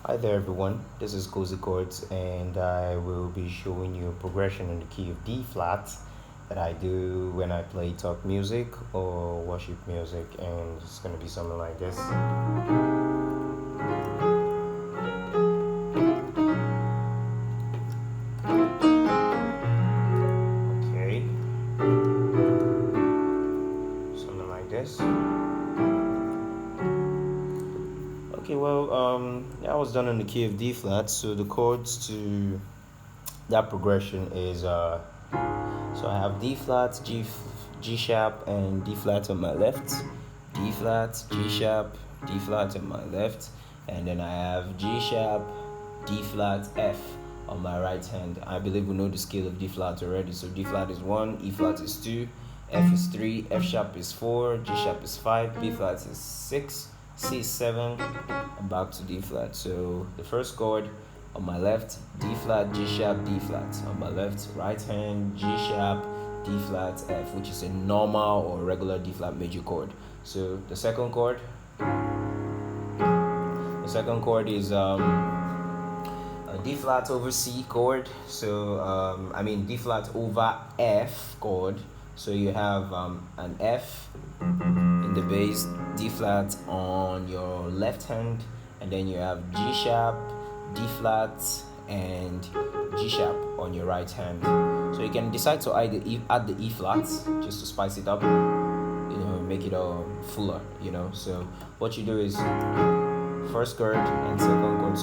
Hi there everyone, this is Cozy Chords and I will be showing you a progression in the key of D flat that I do when I play talk music or worship music, and it's going to be something like this. Okay, something like this. Okay, well, that was done in the key of D flat, so the chords to that progression is so I have D flat, G sharp, and D flat on my left, D flat, G sharp, D flat on my left, and then I have G sharp, D flat, F on my right hand. I believe we know the scale of D flat already. So D flat is 1, E flat is 2, F is 3, F sharp is 4, G sharp is 5, B flat is 6, C is 7, and back to D flat. So the first chord on my left, D flat, G sharp, D flat. On my left, right hand, G sharp, D flat, F, which is a normal or regular D flat major chord. So the second chord is a D flat over C chord. So D flat over F chord. So you have an F in the bass, D flat on your left hand, and then you have G sharp, D flat, and G sharp on your right hand. So you can decide to add the E flat just to spice it up, make it fuller, So what you do is first chord and second chord.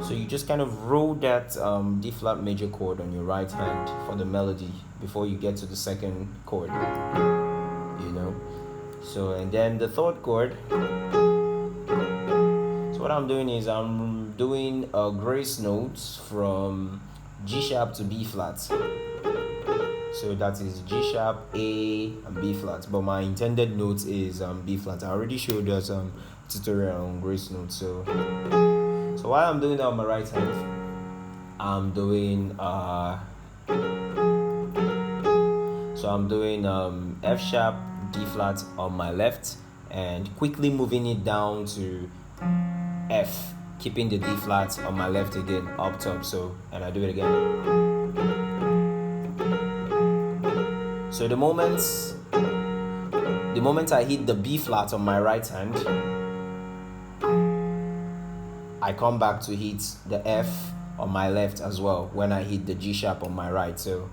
So you just kind of roll that D flat major chord on your right hand for the melody before you get to the second chord, So and then the third chord. So what I'm doing is I'm doing a grace notes from G sharp to B flat. So that is G sharp, A, and B flat. But my intended note is B flat. I already showed us tutorial on grace notes. So while I'm doing that on my right hand, I'm doing F sharp, D flat on my left, and quickly moving it down to F, keeping the D flat on my left again up top. So, and I do it again. So the moment I hit the B flat on my right hand, I come back to hit the F on my left as well when I hit the G sharp on my right. So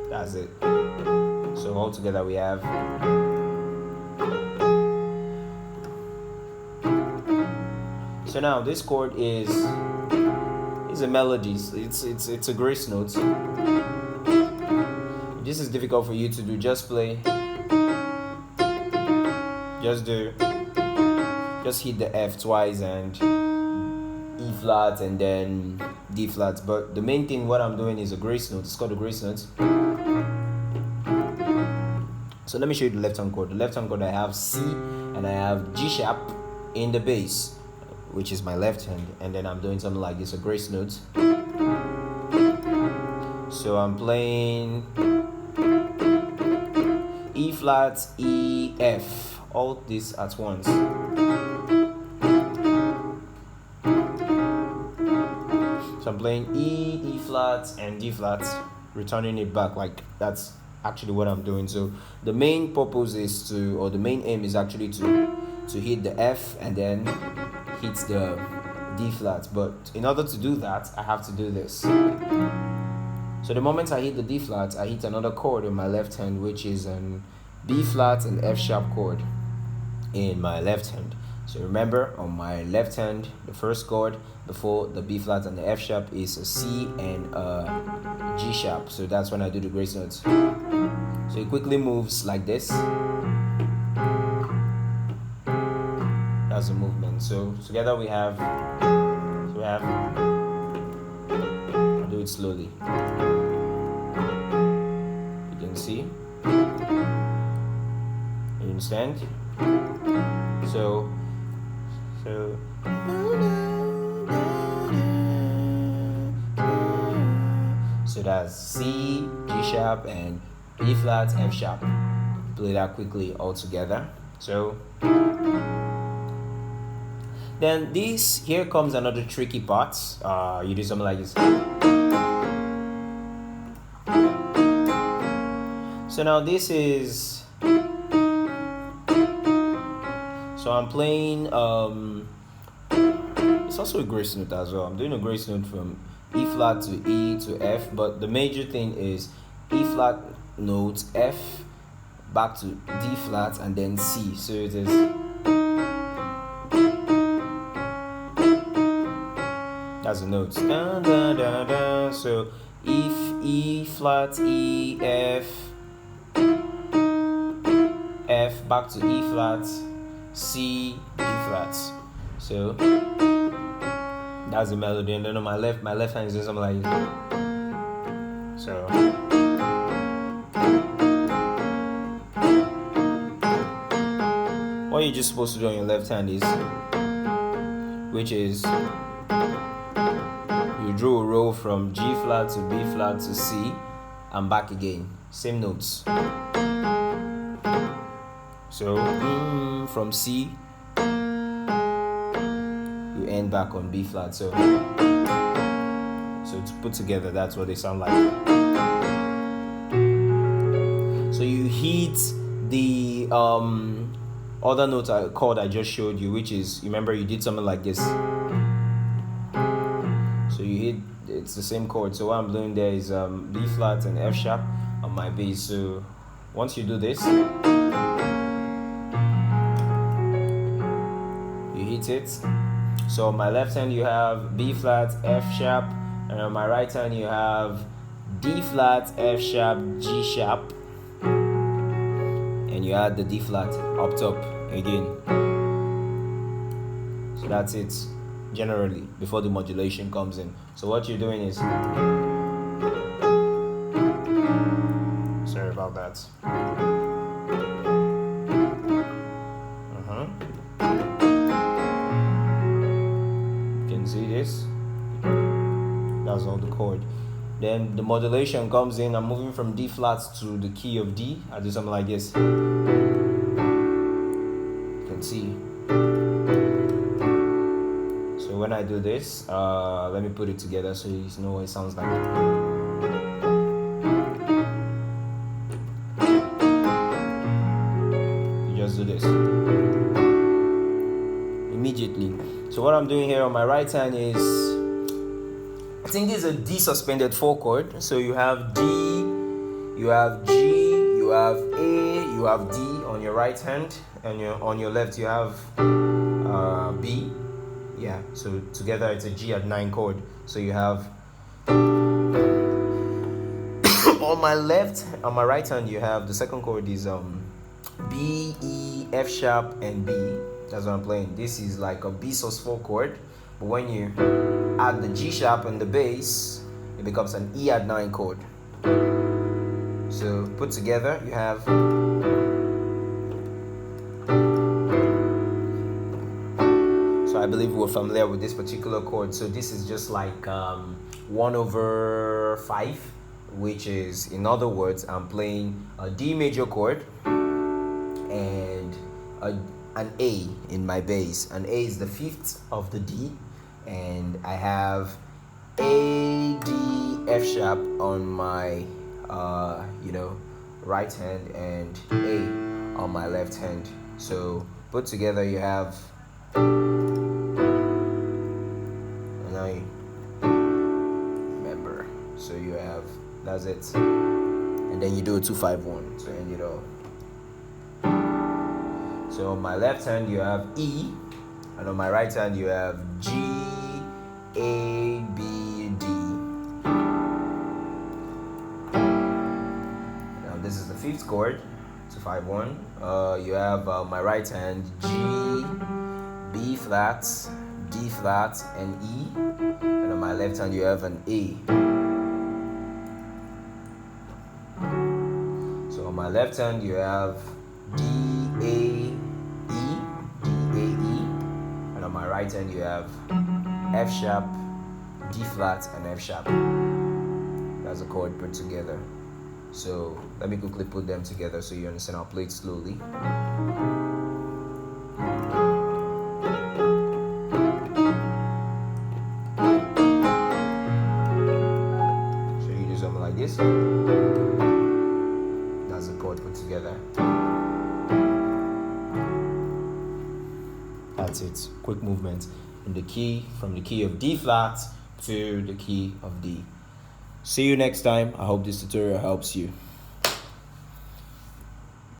that's it. So all together we have. So now this chord is a melody. It's a grace note. This is difficult for you to do. Just play. Just hit the F twice and E flat and then D flat. But the main thing, what I'm doing is a grace note. It's called a grace note. So let me show you the left hand chord. The left hand chord, I have C and I have G sharp in the bass, which is my left hand, and then I'm doing something like this, a grace note. So I'm playing E flat, E, F, all this at once. So I'm playing E flat, and D flat, returning it back. Like that's actually what I'm doing. So the main purpose is the main aim is actually to hit the F and then hit the D flat. But in order to do that, I have to do this. So the moment I hit the D flat, I hit another chord on my left hand, which is an B flat and F sharp chord in my left hand. So remember, on my left hand, the first chord before the B flat and the F sharp is a C and a G sharp. So that's when I do the grace notes. So it quickly moves like this. That's the movement. So together we have. I'll do it slowly. You can see. You understand? So that's C, G sharp, and E flat, F sharp. Play that quickly all together. So Then this here comes another tricky part. You do something like this. So now this is. So I'm playing. It's also a grace note as well. I'm doing a grace note from E flat to E to F, but the major thing is E flat note, F back to D flat, and then C. So it is. That's the notes. Da, da, da, da. So if E flat, E, F, F back to E flat, C, D flat. So that's the melody. And then on my left hand is doing something like this. So what you're just supposed to do on your left hand is, which is you draw a row from G flat to B flat to C and back again. Same notes. So from C you end back on B flat. So to put together, that's what they sound like. So you hit the other note chord I just showed you, which is, remember you did something like this. So you hit, it's the same chord. So what I'm doing there is B flat and F sharp on my bass. So once you do this, you hit it. So on my left hand you have B flat, F sharp, and on my right hand you have D flat, F sharp, G sharp, and you add the D flat up top again. So that's it generally before the modulation comes in. So what you're doing is, sorry about that. You can see this. That's all the chord. Then the modulation comes in. I'm moving from D flat to the key of D. I do something like this. You can see. So when I do this, let me put it together so you know what it sounds like. You just do this immediately. So what I'm doing here on my right hand is, I think this is a D suspended 4 chord. So you have D, you have G, you have A, you have D on your right hand, and on your left you have B. Yeah, so together it's a G at 9 chord. So you have on my right hand you have the second chord is B, E, F sharp, and B. That's what I'm playing. This is like a B sus4 chord, but when you add the G sharp and the bass, it becomes an E at 9 chord. So put together you have, so I believe we're familiar with this particular chord. So this is just like 1/5, which is, in other words, I'm playing a D major chord and an A in my bass. An A is the 5th of the D, and I have A, D, F sharp on my right hand and A on my left hand. So put together you have, and I remember, so you have, that's it, and then you do a 2-5-1 to end it all. So on my left hand you have E, and on my right hand you have G, A, B, D. Now this is the 5th chord, 2-5-1. You have my right hand G, B flat, D flat, and E, and on my left hand you have an A. So on my left hand you have D, A, and on my right hand you have F sharp, D flat, and F sharp. That's a chord put together. So let me quickly put them together so you understand. I'll play it slowly. this. That's the chord put together. That's it. Quick movement in the key, from the key of D flat to the key of D. See you next time. I hope this tutorial helps you.